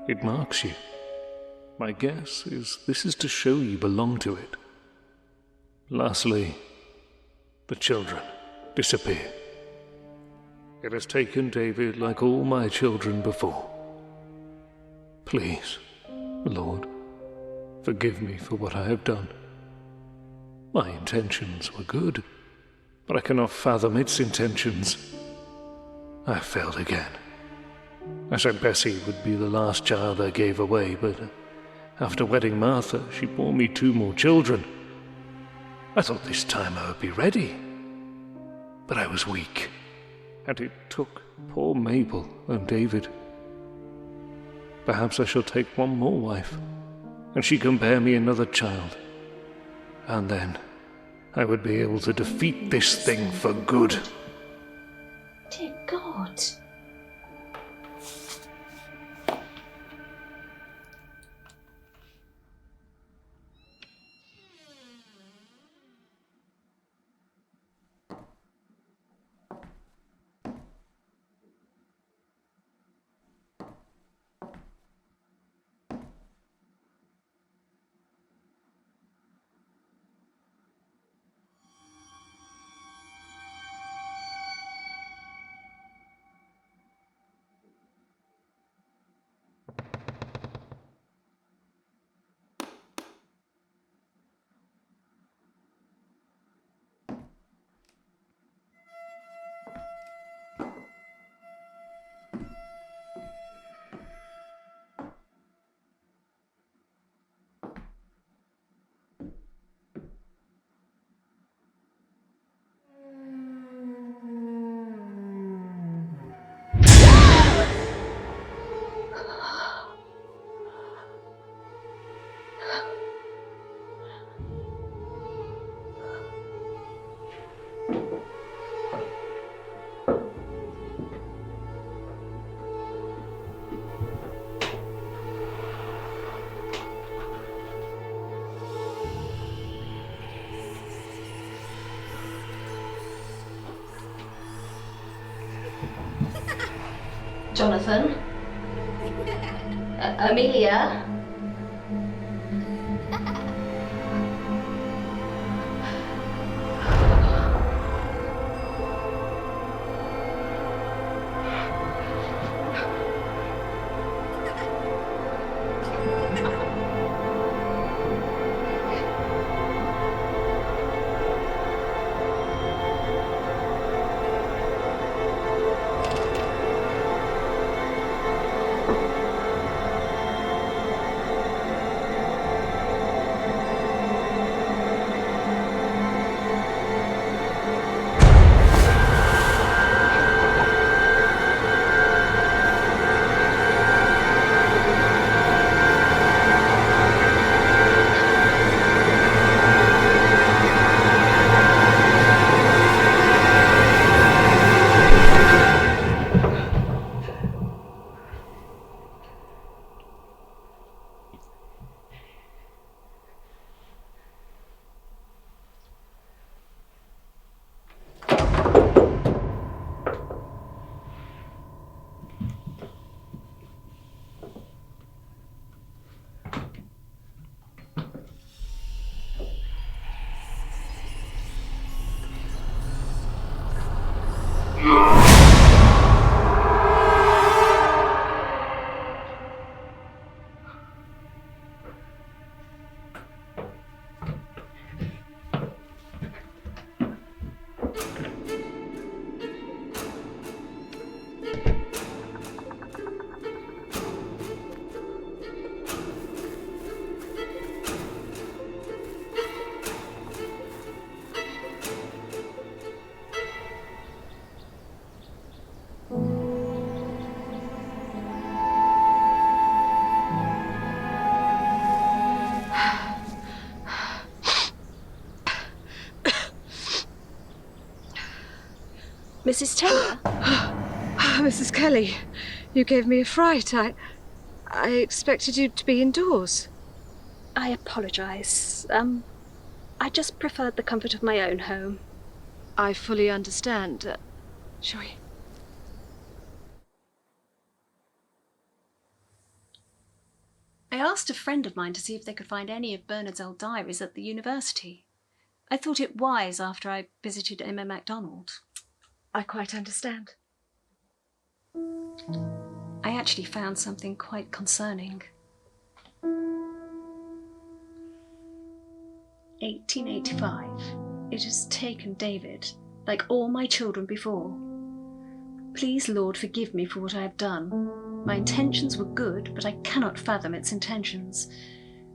Speaker 6: it marks you. My guess is this is to show you belong to it. Lastly, the children disappear. It has taken David like all my children before. Please, Lord, forgive me for what I have done. My intentions were good, but I cannot fathom its intentions. I have failed again. I said Bessie would be the last child I gave away, but after wedding Martha, she bore me 2 more children. I thought this time I would be ready, but I was weak, and it took poor Mabel and David. Perhaps I shall take one more wife, and she can bear me another child, and then I would be able to defeat this thing for good.
Speaker 9: Dear God. Jonathan. Amelia.
Speaker 2: Mrs. Taylor? Mrs. Kelly, you gave me a fright. I expected you to be indoors. I apologise. I just preferred the comfort of my own home. I fully understand. Shall we? I asked a friend of mine to see if they could find any of Bernard's old diaries at the university. I thought it wise after I visited Emma MacDonald. I quite understand. I actually found something quite concerning. 1885. It has taken David, like all my children before. Please, Lord, forgive me for what I have done. My intentions were good, but I cannot fathom its intentions.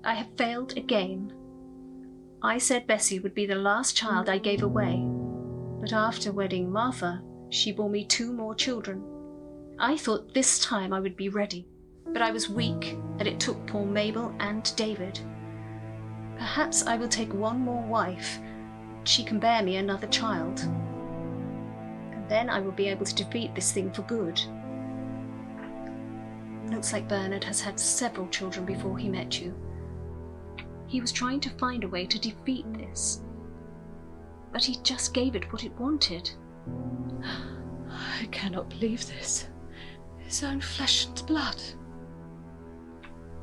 Speaker 2: I have failed again. I said Bessie would be the last child I gave away. But after wedding Martha, she bore me 2 more children. I thought this time I would be ready, but I was weak, and it took poor Mabel and David. Perhaps I will take 1 more wife. She can bear me another child. And then I will be able to defeat this thing for good. Looks like Bernard has had several children before he met you. He was trying to find a way to defeat this. But he just gave it what it wanted. I cannot believe this. His own flesh and blood.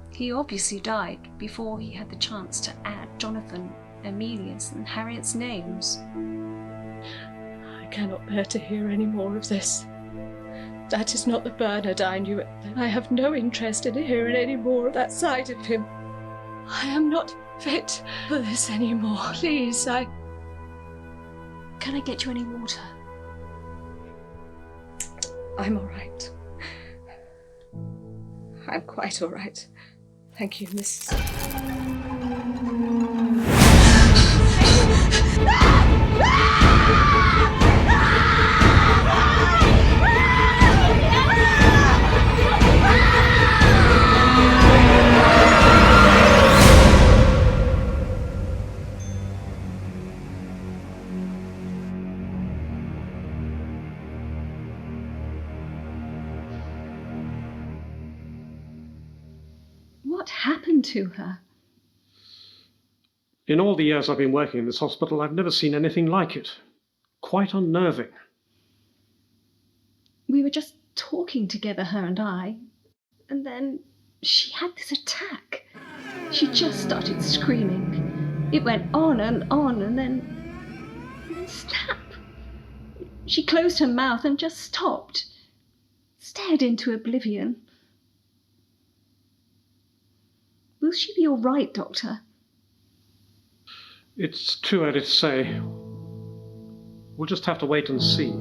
Speaker 2: He obviously died before he had the chance to add Jonathan, Amelia's and Harriet's names. I cannot bear to hear any more of this. That is not the Bernard I knew. I have no interest in hearing any more of that side of him. I am not fit for this anymore. Please, Can I get you any water? I'm all right. I'm quite all right. Thank you, Miss. What happened to her?
Speaker 14: In all the years I've been working in this hospital, I've never seen anything like it. Quite unnerving.
Speaker 2: We were just
Speaker 9: talking together, her and I, and then she had this attack. She just started screaming. It went on, and then snap. She closed her mouth and just stopped, stared into oblivion. Will she be all right, Doctor?
Speaker 14: It's too early to say. We'll just have to wait and see.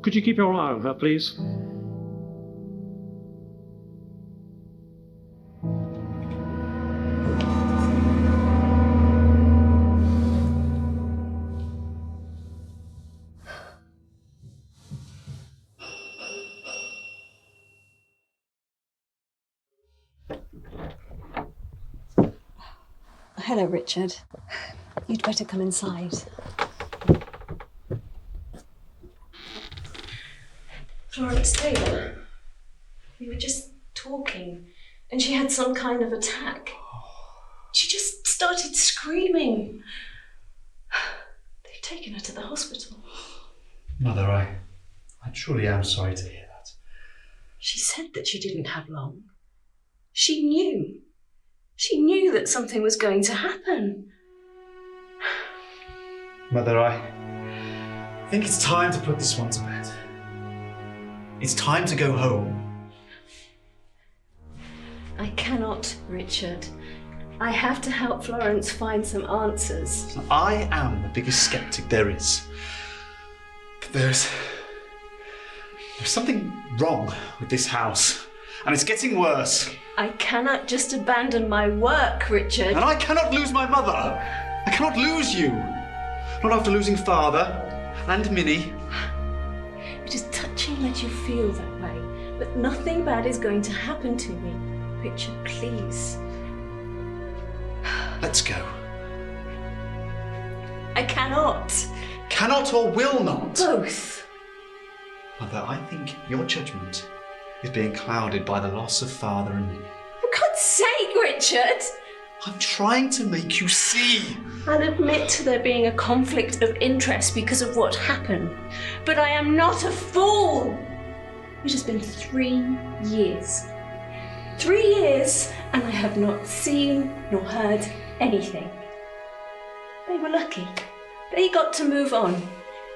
Speaker 14: Could you keep your eye on her, please?
Speaker 9: Hello, Richard. You'd better come inside.
Speaker 7: Florence Taylor. We were just talking, and she had some kind of attack. She just started screaming. They've taken her to the hospital.
Speaker 8: Mother, I truly am sorry to hear that.
Speaker 7: She said that she didn't have long. She knew. She knew that something was going to happen.
Speaker 8: Mother, I think it's time to put this one to bed. It's time to go home.
Speaker 7: I cannot, Richard. I have to help Florence find some answers.
Speaker 8: I am the biggest skeptic there is. But there's something wrong with this house, and it's getting worse.
Speaker 7: I cannot just abandon my work, Richard.
Speaker 8: And I cannot lose my mother. I cannot lose you. Not after losing Father and Minnie.
Speaker 7: It is touching that you feel that way, but nothing bad is going to happen to me. Richard, please.
Speaker 8: Let's go.
Speaker 7: I cannot.
Speaker 8: Cannot or will not?
Speaker 7: Both.
Speaker 8: Mother, I think your judgment is being clouded by the loss of Father and Minnie.
Speaker 7: For God's sake, Richard!
Speaker 8: I'm trying to make you see.
Speaker 7: I'll admit to there being a conflict of interest because of what happened, but I am not a fool! It has been 3 years. 3 years, and I have not seen nor heard anything. They were lucky. They got to move on.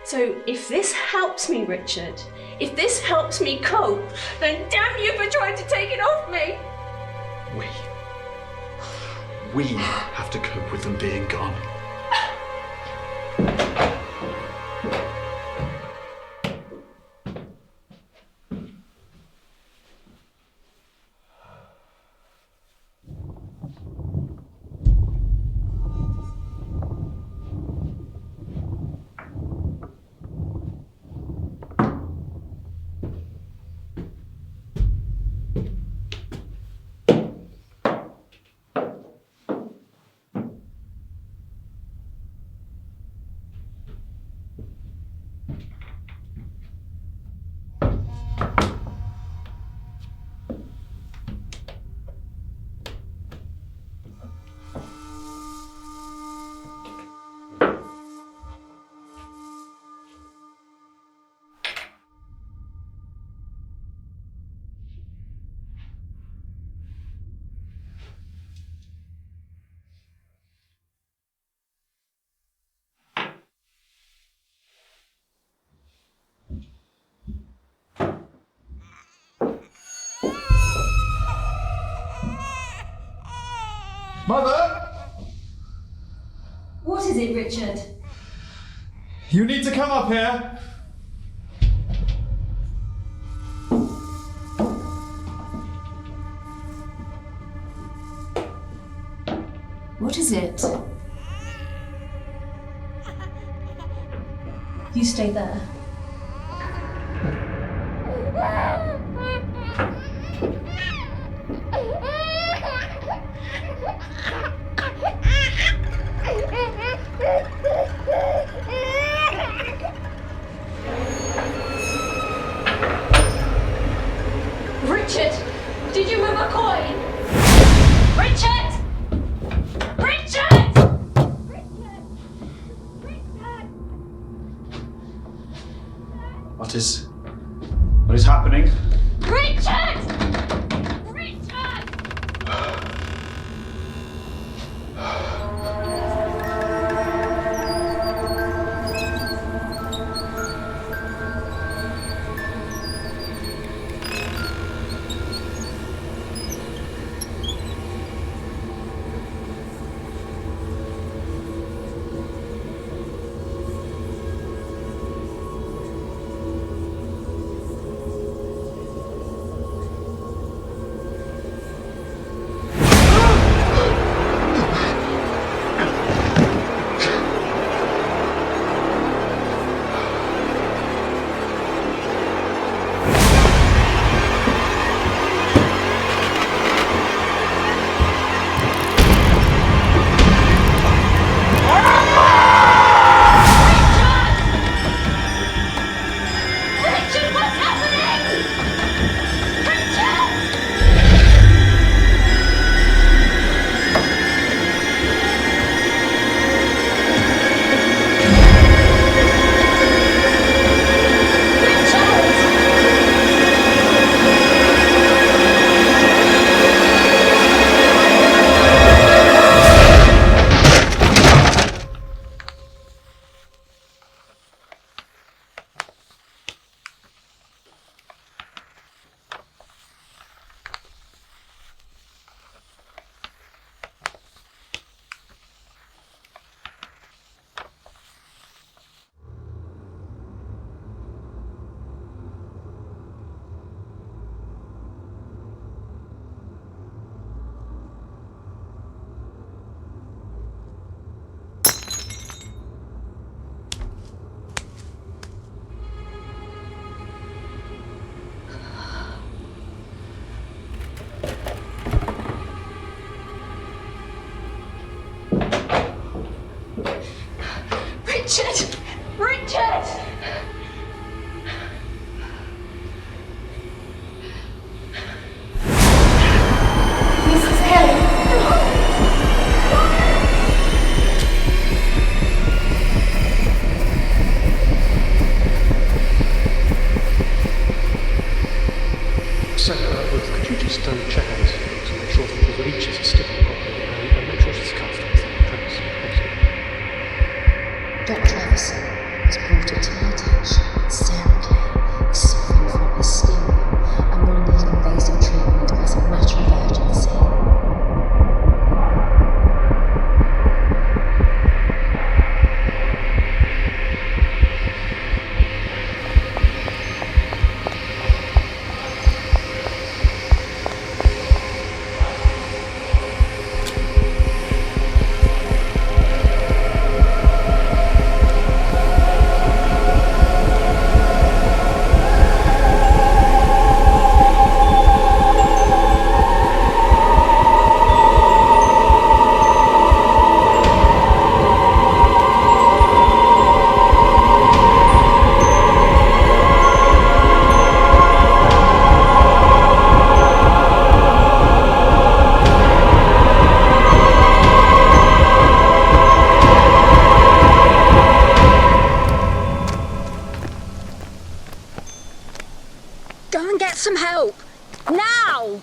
Speaker 7: So if this helps me, Richard, if this helps me cope, then damn you for trying to take it off me!
Speaker 8: We have to cope with them being gone. Mother!
Speaker 9: What is it, Richard?
Speaker 8: You need to come up here.
Speaker 9: What is it? You stay there.
Speaker 7: Richard, did you move a coin? Richard! Richard!
Speaker 8: What is
Speaker 13: happening.
Speaker 12: Richard! Richard! Richard! Richard! Mrs. Kelly!
Speaker 14: So, could you just check on this to make sure that the leeches are sticking properly and make sure she's cuffed? Thanks.
Speaker 15: Dr. Everson has brought it to my attention that Sarah Clay is suffering from hysteria and will need invasive treatment as a matter of urgency.
Speaker 12: Go and get some help! Now!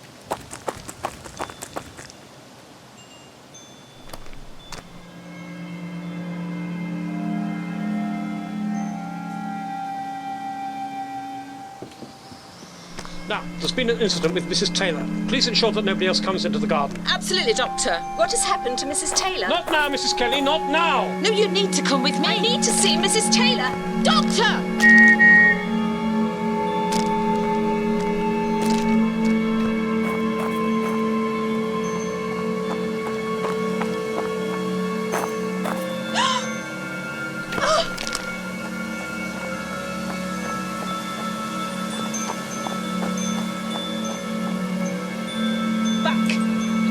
Speaker 14: Now, there's been an incident with Mrs. Taylor. Please ensure that nobody else comes into the garden.
Speaker 16: Absolutely, Doctor. What has happened to Mrs. Taylor?
Speaker 14: Not now, Mrs. Kelly, not now!
Speaker 16: No, you need to come with me. I need to see Mrs. Taylor. Doctor!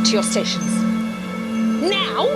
Speaker 16: To your stations. Now?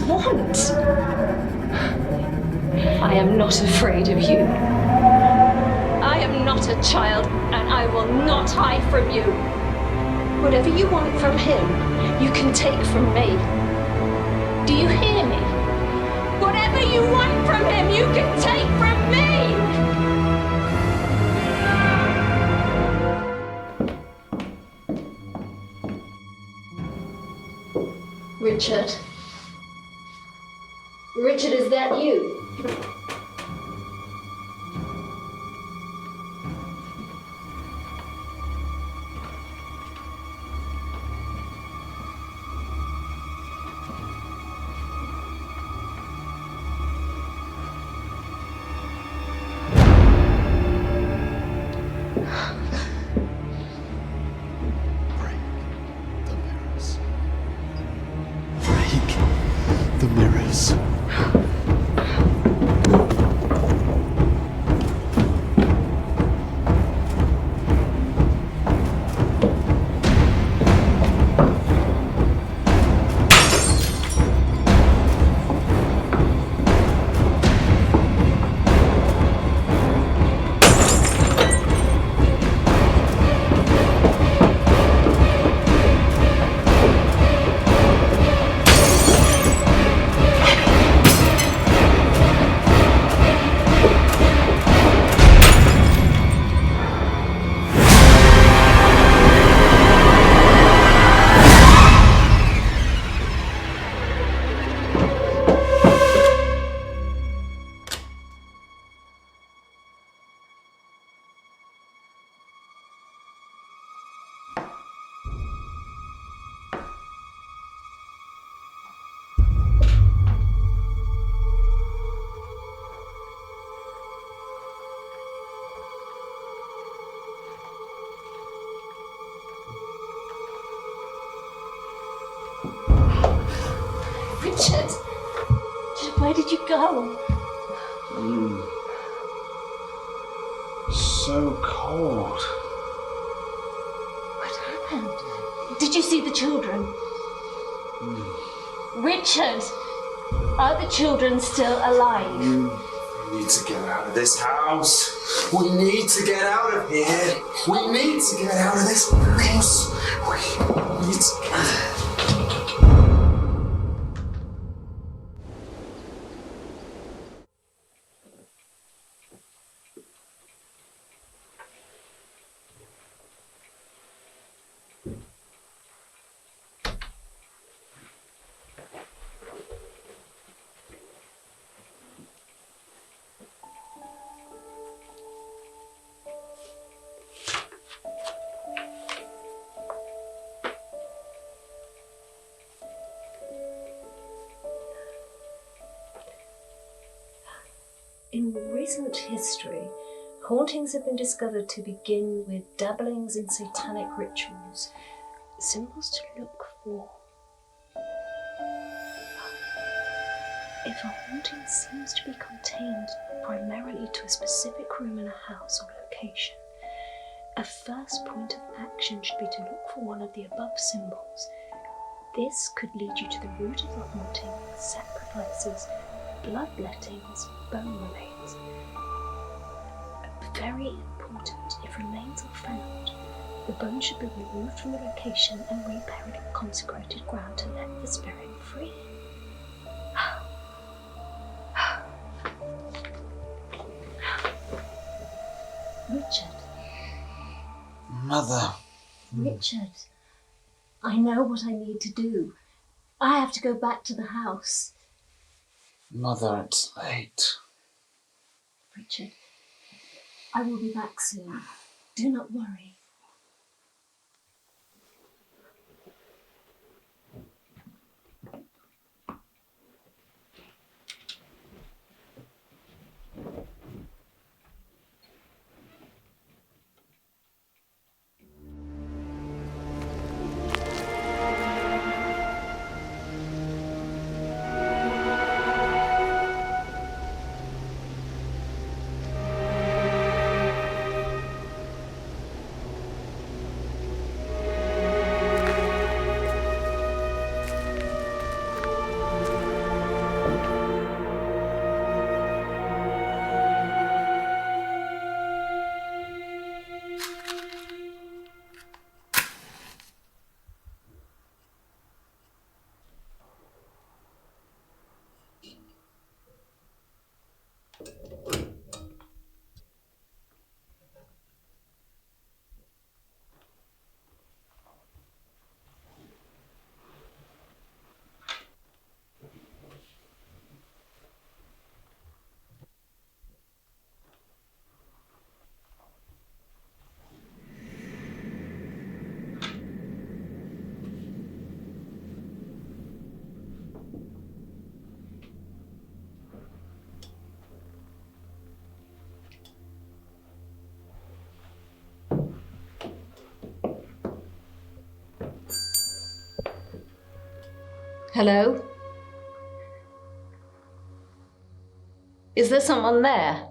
Speaker 9: want? I am not afraid of you. I am not a child, and I will not hide from you. Whatever you want from him, you can take from me. Do you hear me? Whatever you want from him, you can take from me! Richard? Richard, is that you?
Speaker 17: The mirrors.
Speaker 9: Richard! Where did you go?
Speaker 8: So cold.
Speaker 9: What happened? Did you see the children? Richard! Are the children still alive?
Speaker 17: We need to get out of this house. We need to get out of here. We need to get out of this house. We need to...
Speaker 9: In recent history, hauntings have been discovered to begin with dabblings in satanic rituals, symbols to look for. If a haunting seems to be contained primarily to a specific room in a house or location, a first point of action should be to look for one of the above symbols. This could lead you to the root of the haunting, sacrifices, bloodlettings, bone remains. Very important, if remains are found, the bone should be removed from the location and reburied in consecrated ground to let the spirit free. Richard.
Speaker 8: Mother.
Speaker 9: Richard. I know what I need to do. I have to go back to the house.
Speaker 8: Mother, it's late.
Speaker 9: Richard, I will be back soon. Do not worry. Hello? Is there someone there?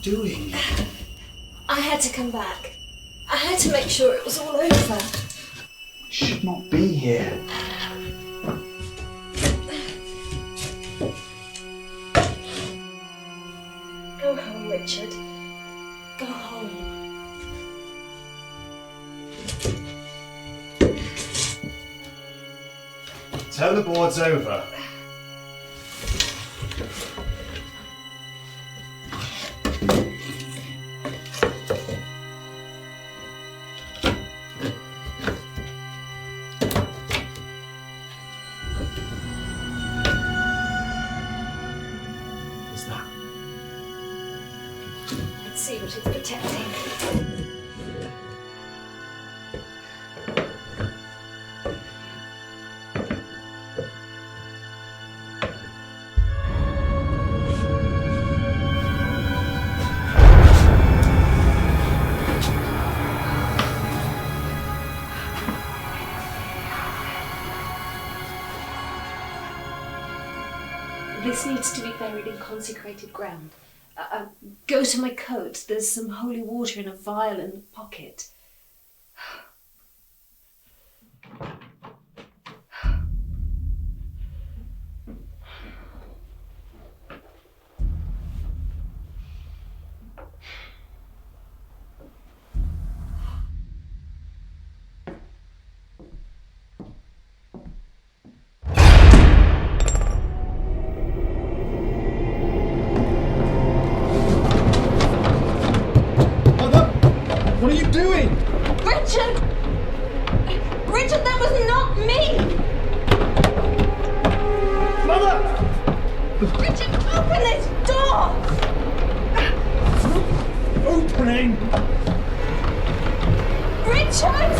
Speaker 8: Doing?
Speaker 9: I had to come back. I had to make sure it was all over.
Speaker 8: We should not be here.
Speaker 9: Go home, Richard. Go home.
Speaker 8: Tell the board's over.
Speaker 9: Let's see what it's protecting. This needs to be buried in consecrated ground. Go to my coat. There's some holy water in a vial in the pocket.
Speaker 12: Richard! Richard, that was not me!
Speaker 13: Mother!
Speaker 12: Richard, open this door!
Speaker 13: Opening!
Speaker 12: Richard!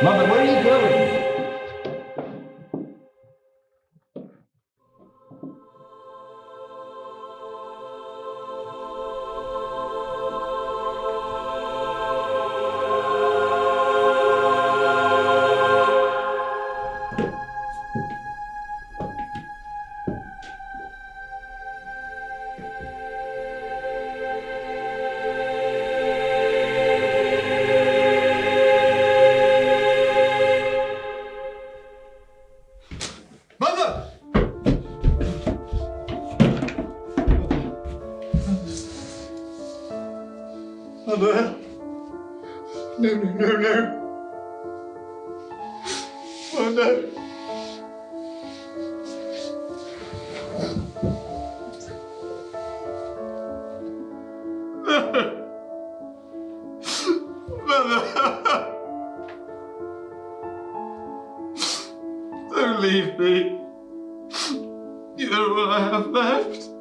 Speaker 13: Mother, where are you going?
Speaker 17: Mother! No, no, no, no! Oh no! Mother! Don't leave me. You're all I have left.